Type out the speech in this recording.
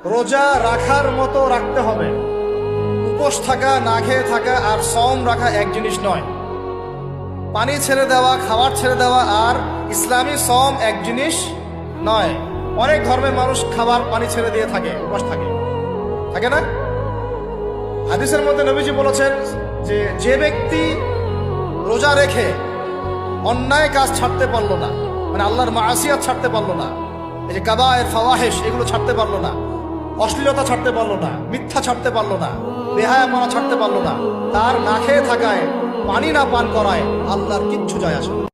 রোজা রাখার মতো রাখতে হবে। উপোস থাকা, না খেয়ে থাকা আর সওম রাখা এক জিনিস নয়। পানি ছেড়ে দেওয়া, খাবার ছেড়ে দেওয়া আর ইসলামী সওম এক জিনিস নয়। অনেক ধর্মের মানুষ খাবার পানি ছেড়ে দিয়ে থাকে, উপোস থাকে না? হাদিসের মধ্যে নবীজি বলেছেন যে ব্যক্তি রোজা রেখে অন্যায় কাজ ছাড়তে পারলো না, মানে আল্লাহর মাসিয়াত ছাড়তে পারলো না, এই যে কাবায়ের ফাওয়াহিশ এগুলো ছাড়তে পারলো না, অশ্লীলতা ছাড়তে পারলো না, মিথ্যা ছাড়তে পারলো না, বেহায়াপনা ছাড়তে পারলো না, তার না খেয়ে থাকায়, পানি না পান করায় আল্লাহর কিচ্ছু যায় আসে না।